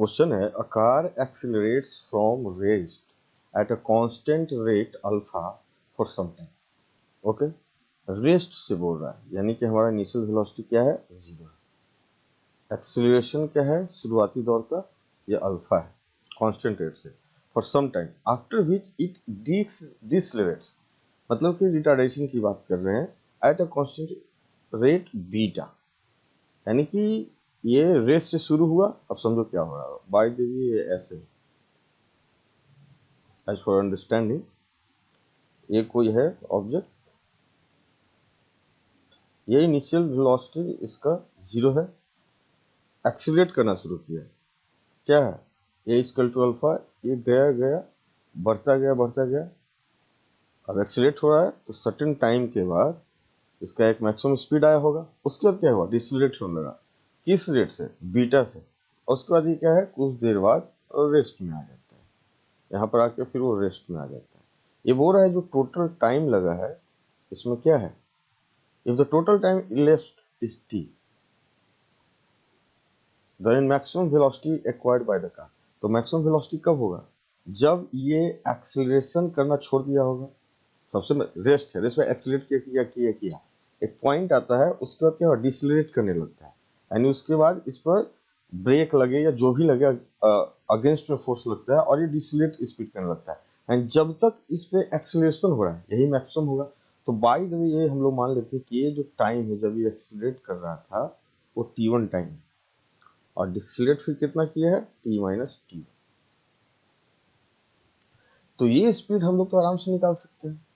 Question है a car accelerates from rest at a constant rate alpha for some time. Okay, rest से बोल रहा है यानी कि हमारा इनिशियल वेलोसिटी क्या है, 0। एक्सिलरेशन क्या है, शुरुआती दौर का, ये अल्फा है कांस्टेंट रेट से for some time after which it decelerates, मतलब कि रिटार्डेशन की बात कर रहे हैं at a constant rate beta, यानी कि ये रेस से शुरू हुआ। अब समझो क्या हो रहा है, बाय द वे ये ऐसे, एज फॉर अंडरस्टैंडिंग, ये कोई है ऑब्जेक्ट, ये इनिशियल वेलोसिटी इसका 0 है, एक्सीलरेट करना शुरू किया, क्या है, ये इक्वल टू अल्फा, ये गया गया बढ़ता गया बढ़ता गया, अब एक्सीलरेट हो रहा है तो सर्टेन टाइम के बाद इसका एक मैक्सिमम स्पीड आया होगा, उसके बाद क्या हुआ, डिसलेरेट होने लगा, किस रेट से, बीटा से, और उसके बाद ये क्या है, कुछ देर बाद रेस्ट में आ जाता है, यहाँ पर आके फिर वो रेस्ट में आ जाता है। ये बोल रहा है जो टोटल टाइम लगा है इसमें क्या है, if the total time elapsed is t, then maximum velocity acquired by the car, तो मैक्सिमम वेलोसिटी कब होगा, जब ये एक्सीलरेशन करना छोड़ दिया होगा। सबसे रेस्ट है, रेस्ट में एक्सीलरेट किया, एक पॉइंट आता है, उसके बाद क्या होगा, डिसलेरेट करने लगता है, यानी उसके बाद इस पर ब्रेक लगे या जो भी लगे अगेंस्ट में फोर्स लगता है और ये डिसलेरेट स्पीड करने लगता है, एंड जब तक इस पे एक्सीलरेशन हो रहा है यही मैक्सिमम होगा। तो बाय द वे ये हम लोग मान लेते हैं कि ये जो टाइम है जब ये एक्सीलरेट कर रहा था वो t1 टाइम है, और डिसलेरेट फिर कितना किया है, t माइनस टी। तो ये स्पीड हम लोग तो आराम से निकाल सकते हैं।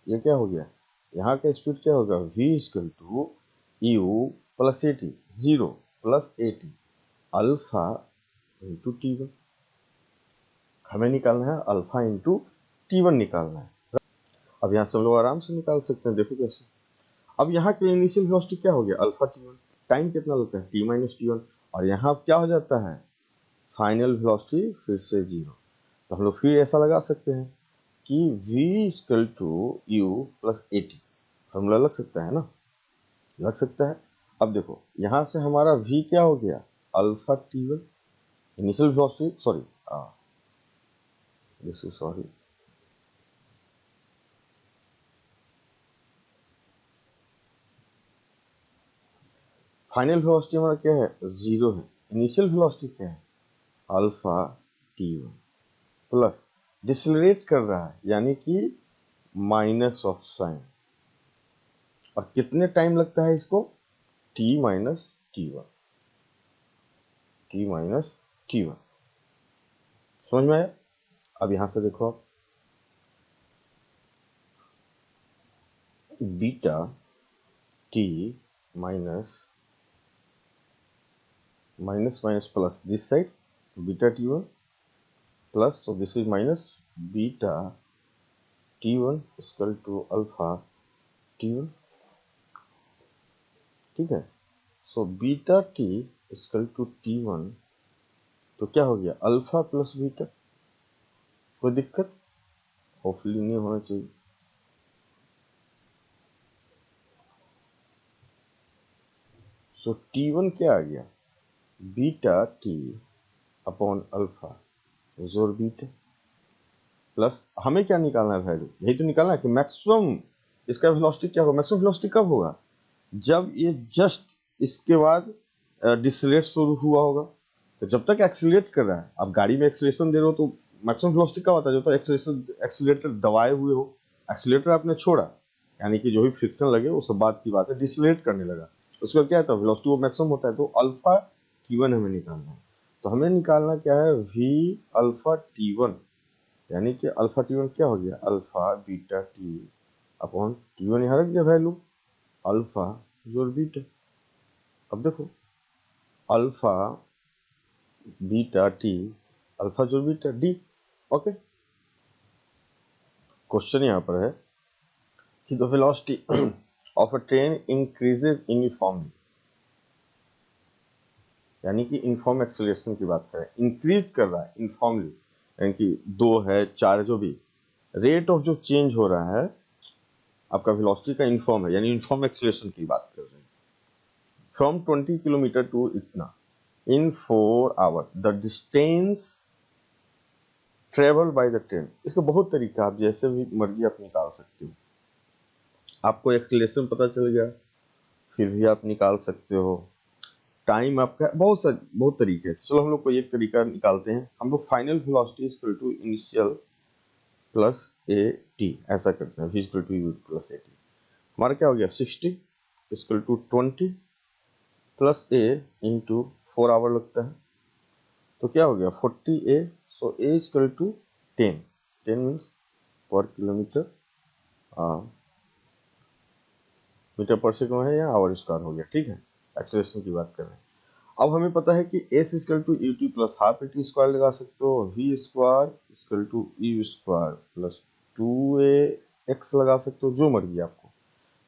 ये क्या हो गया, यहाँ का स्पीड क्या होगा, v equal to U plus A T, 0 plus A T alpha into T one. हमें निकालना है अल्फा इंटू टी वन निकालना है। अब यहाँ से हम लोग आराम से निकाल सकते हैं, देखो कैसे। अब यहाँ के इनिशियल वेलोसिटी क्या हो गया, अल्फा टी वन, टाइम कितना लगता है, टी माइनस टी वन, और यहाँ क्या हो जाता है, फाइनल वेलोसिटी फिर से 0। तो हम लोग फिर ऐसा लगा सकते हैं कि v equal to U plus A T, formula लग सकता है ना, लग सकता है। अब देखो यहाँ से हमारा v क्या हो गया, alpha T one initial velocity, sorry this is sorry, final velocity हमारा क्या है, 0 है, इनिशियल वेलोसिटी क्या है, अल्फा टी वन प्लस डिसलेरेट कर रहा है यानी कि माइनस ऑफ साइन, और कितने टाइम लगता है इसको, t minus T one, t minus T one, समझ में आया। अब यहां से देखो आप, beta T minus minus minus plus this side, beta T one plus, so this is minus beta t1 equal to alpha t1, ठीक है। So beta t equal to t1, तो क्या हो गया, अल्फा प्लस बीटा, कोई दिक्कत hopefully नहीं होना चाहिए। सो t1 क्या आ गया, बीटा t अपॉन अल्फा जोर बीटा, प्लस हमें क्या निकालना है, वैल्यू यही तो निकालना है कि मैक्सिमम इसका वेलोसिटी क्या होगा, मैक्सिमम वेलोसिटी कब होगा, जब ये जस्ट इसके बाद डिसलेट शुरू हुआ होगा। तो जब तक एक्सीलरेट कर रहा है, आप गाड़ी में एक्सीलरेशन दे रहे हो तो मैक्सिमम वेलोसिटी कब आता है, जब तक एक्सीलरेटर दबाए हुए हो, एक्सीलरेटर आपने छोड़ा यानी कि जो भी फ्रिक्शन लगे वो सब बात की बात है, डिसलेट करने लगा, उसके बाद क्या होता है, वेलोसिटी वो मैक्सिमम होता है, तो अल्फा टी1 हमें निकालना है। तो हमें निकालना क्या है, वी अल्फा टी1, यानी कि अल्फा टी1 क्या हो गया, अल्फा बीटा टी अपॉन टी1, यहाँ रख दिया वैल्यू अल्फा जोड़ बीटा। अब देखो अल्फा बीटा टी, अल्फा जोड़ बीटा डी। ओके, क्वेश्चन यहाँ पर है कि the velocity of a train increases uniformly, यानी कि यूनिफॉर्म एक्सेलरेशन की बात करें, इंक्रीज कर रहा है यूनिफॉर्मली, यानी कि 2 है 4 जो भी रेट ऑफ जो चेंज हो रहा है आपका वेलोसिटी का यूनिफॉर्म है, यानी यूनिफॉर्म एक्सेलरेशन की बात कर रहे हैं, फ्रॉम 20 किलोमीटर टू इतना, in 4 hour the distance travel by the train. इसका बहुत तरीका, आप जैसे भी मर्जी आप निकाल सकते हो। आपको एक्सेलरेशन पता चल गया, फिर भी आप निकाल सकते हो। टाइम आपका बहुत तरीके हैं। चलो हम लोग कोई एक तरीका निकालते हैं। हम लोग final velocity equal to initial plus A T ऐसा करते हैं। v equal to U plus A T. हमारा क्या हो गया 60 equal to 20 plus A into 4 hour लगता है, तो क्या हो गया 40 ए। So A equal to 10। 10 means per kilometre metre per second है या आवर स्क्वायर हो गया, ठीक है। एक्सेलरेशन की बात कर रहे हैं। अब हमें पता है कि S equal to U T plus half A T square लगा सकते हो, V square equal to U square plus 2a X लगा सकते हो, जो मर्जी आपको।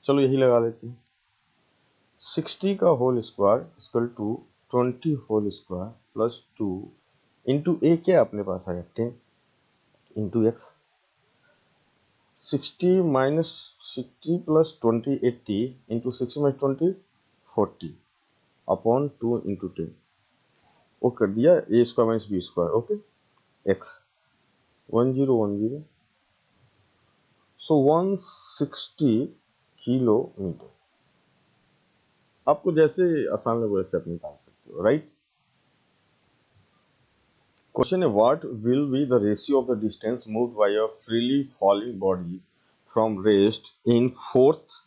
चलो यही लगा लेते हैं। 60 का whole square equal to 20 whole square plus 2 into A, क्या अपने पास आया 10 into X. 60 minus 60 plus 20 80 into 60 minus 20 40 upon 2 into 10। वो कर दिया A square minus B square, okay. X 1010, so 160 kilometre. आपको जैसे आसान लगे वैसे आप निकाल सकते हो, राइट। क्वेश्चन है what will be the ratio of the distance moved by a freely falling body from rest in 4th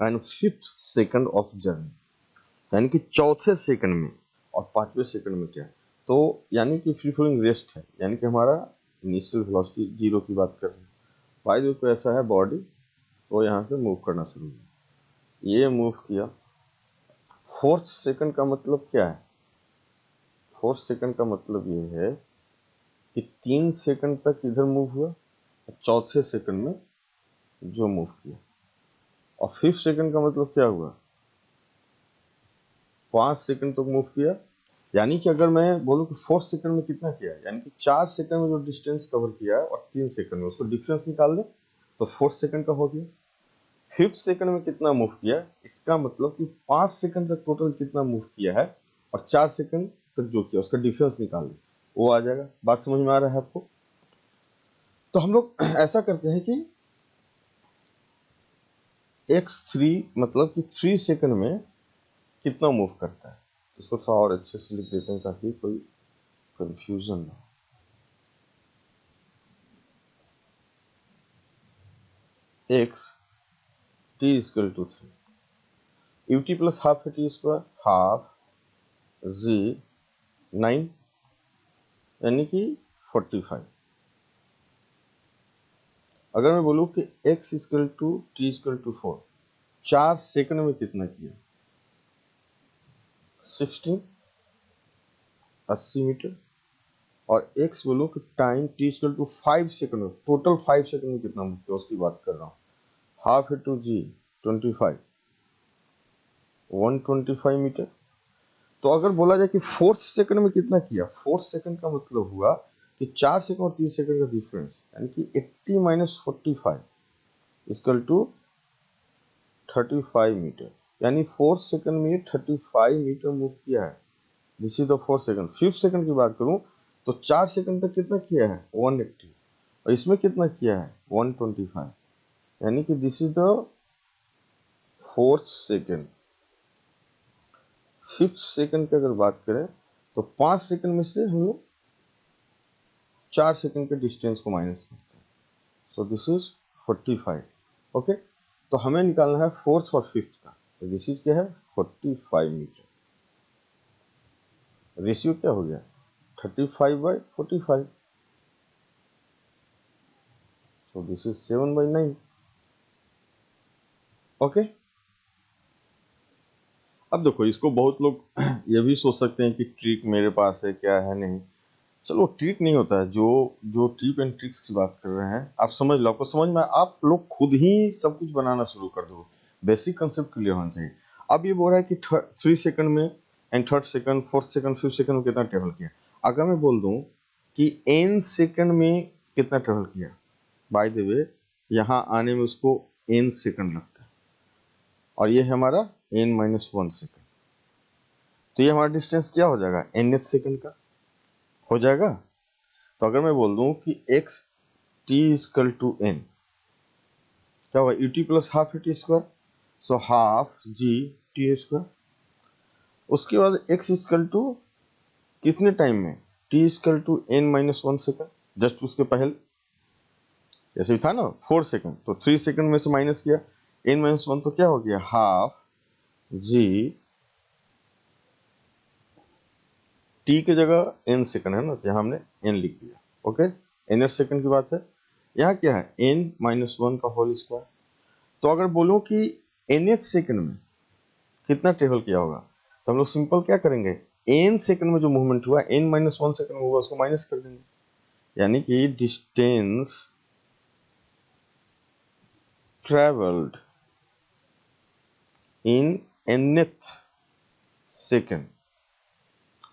and 5th second of journey. यानी कि चौथे सेकंड में और 5वें सेकंड में क्या है, तो यानी कि फ्री फॉलिंग रेस्ट है, यानी कि हमारा इनिशियल वेलोसिटी 0 की बात कर रहे हैं। बाय द वे को ऐसा है बॉडी, तो यहाँ से मूव करना शुरू किया, ये मूव किया। 4th सेकंड का मतलब क्या है, 4th सेकंड का मतलब ये है कि 3 सेकंड तक इधर मूव हुआ, चौथे सेकंड में जो मूव किया। और 5th सेकंड का मतलब क्या हुआ, 5 सेकंड तक मूव किया। यानी कि अगर मैं बोलूं कि 4th सेकंड में कितना किया, यानी कि 4 सेकंड में जो डिस्टेंस कवर किया है और 3 सेकंड में उसको डिफरेंस निकाल दे तो 4th सेकंड का हो गया। 5th सेकंड में कितना मूव किया, इसका मतलब कि 5 सेकंड तक टोटल कितना मूव किया है और 4 सेकंड तक जो किया उसका डिफरेंस निकाल दे, वो आ जाएगा। बात समझ में आ रहा है आपको। तो हम लोग ऐसा करते हैं कि x3 मतलब कि 3 सेकंड में कितना मूव करता है, इसको थोड़ा और अच्छे से लिख देते हैं ताकि कोई कंफ्यूजन ना हो। x t equal to 3 ut plus half T square half z 9 यानी कि 45। अगर मैं बोलूं कि x equal to t equal to 4, 4 second में कितना किया 16 80 मीटर। और x बोलो कि time t equal to 5 second में, टोटल 5 सेकंड में कितना मूव किया उसकी बात कर रहा हूँ। Half into G 25 125 metre. तो अगर बोला जाए कि 4th सेकंड में कितना किया, 4th सेकंड का मतलब हुआ कि 4 सेकंड और 3 सेकंड का डिफरेंस, यानी कि 80 माइनस 45 इक्वल टू 35 मीटर। यानी 4th सेकंड में 35 मीटर मूव किया है। This is the 4th second. 5th second की बात करूं तो 4 सेकंड तक कितना किया है 180, और इसमें कितना किया है 125, यानी कि this is the 4th second. 5th second की अगर बात करें तो 5 सेकंड में से हम लोग 4 सेकंड के डिस्टेंस को माइनस करते हैं, सो दिस इज 45। ओके, तो हमें निकालना है 4th और 5th का, तो दिस इज क्या है 45 मीटर। रेशियो क्या हो गया 35/45, सो दिस इज 7/9। ओके, अब देखो इसको बहुत लोग ये भी सोच सकते हैं कि ट्रिक मेरे पास है क्या है नहीं। चलो ट्रिक नहीं होता है, जो जो ट्रिक एंड ट्रिक्स की बात कर रहे हैं आप समझ लो, आपको समझ में आप लोग खुद ही सब कुछ बनाना शुरू कर दो। बेसिक कंसेप्ट क्लियर होना चाहिए। अब ये बोल रहा है कि 3 सेकंड में and 3rd second 4th second 5th second में कितना ट्रेवल किया। अगर मैं बोल दूं कि n सेकंड में कितना ट्रेवल किया, बाय द वे यहाँ आने में उसको n सेकंड लगता है और ये है हमारा n-1 सेकंड। तो ये हमारा डिस्टेंस क्या हो जाएगा, nth सेकंड का हो जाएगा। तो अगर मैं बोल दूं कि x t equal to n, क्या होगा, ut plus half T square, so half G T square. उसके बाद x इक्वल टू कितने टाइम में, t equal to n minus 1 second, just उसके पहले जैसे भी था ना 4 सेकंड, तो 3 सेकंड में से माइनस किया n माइनस 1, तो क्या हो गया हाफ जी t की जगह n सेकंड है ना, तो यहाँ हमने n लिख दिया। ओके, nth सेकंड की बात है। यहाँ क्या है, n माइनस 1 का होल स्क्वायर। तो अगर बोलो कि nth सेकंड में कितना ट्रेवल किया होगा, तो हम लोग सिंपल क्या करेंगे, n सेकंड में जो मूवमेंट हुआ, n माइनस 1 सेकंड में हुआ, उसको माइनस कर देंगे, यानी कि distance travelled in nth second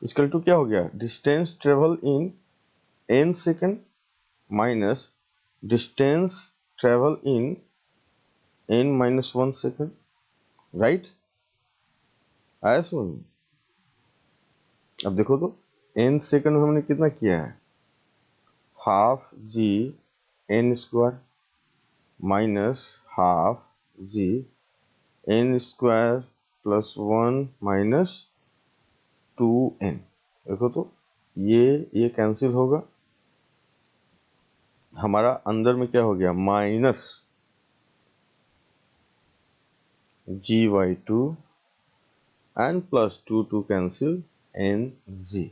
equal to क्या हो गया, distance travel in n second minus distance travel in n minus 1 second, right. आया समझ में? अब देखो तो n सेकंड में हमने कितना किया है, हाफ जी n स्क्वायर माइनस हाफ जी n square plus 1 minus 2n। देखो तो ये कैंसिल होगा, हमारा अंदर में क्या हो गया, minus G by 2 and plus 2 cancel N G.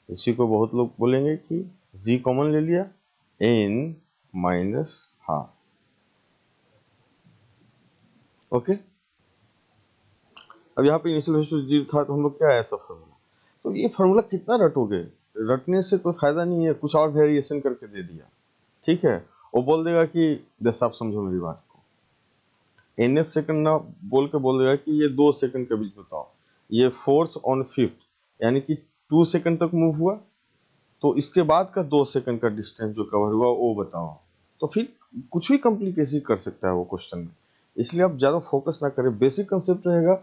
इसी को बहुत लोग बोलेंगे कि जी कॉमन ले लिया, एन माइनस हाफ। ओके, अब यहाँ पे इनिशियल वेलोसिटी जीरो था, तो हम लोग क्या है ऐसा फॉर्मूला, तो ये फॉर्मूला कितना रटोगे, रटने से कोई फायदा नहीं है, कुछ और वेरिएशन करके दे दिया, ठीक है। वो बोल देगा कि जैसा आप समझो मेरी बात को, एन एस सेकंड ना बोल देगा कि ये 2 सेकंड के बीच बताओ, ये फोर्थ ऑन फिफ्थ, यानी कि 2 सेकंड तक मूव हुआ, तो इसके बाद का 2 सेकंड का डिस्टेंस जो कवर हुआ वो बताओ। तो फिर कुछ भी कॉम्प्लिकेशन कर सकता है वो क्वेश्चन में, इसलिए आप ज़्यादा फोकस ना करें, बेसिक कंसेप्ट रहेगा,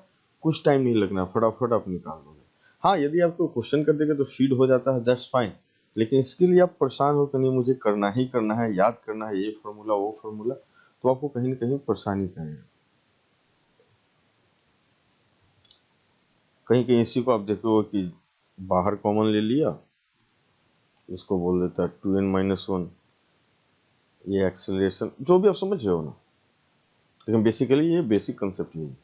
कुछ टाइम नहीं लगना, फटाफट आप निकाल दोगे। हाँ, यदि आपको क्वेश्चन कर देगा तो फीड हो जाता है, दैट्स फाइन, लेकिन इसके लिए आप परेशान हो कि नहीं मुझे करना ही करना है, याद करना है ये फॉर्मूला वो फॉर्मूला, तो आपको कहीं ना कहीं परेशानी करेगा। कहीं कहीं इसी को आप देखोगे कि बाहर कॉमन ले लिया, इसको बोल देता है 2n माइनस 1, ये एक्सेलरेशन जो भी आप समझ रहे हो ना, लेकिन बेसिकली ये बेसिक कंसेप्ट ही है।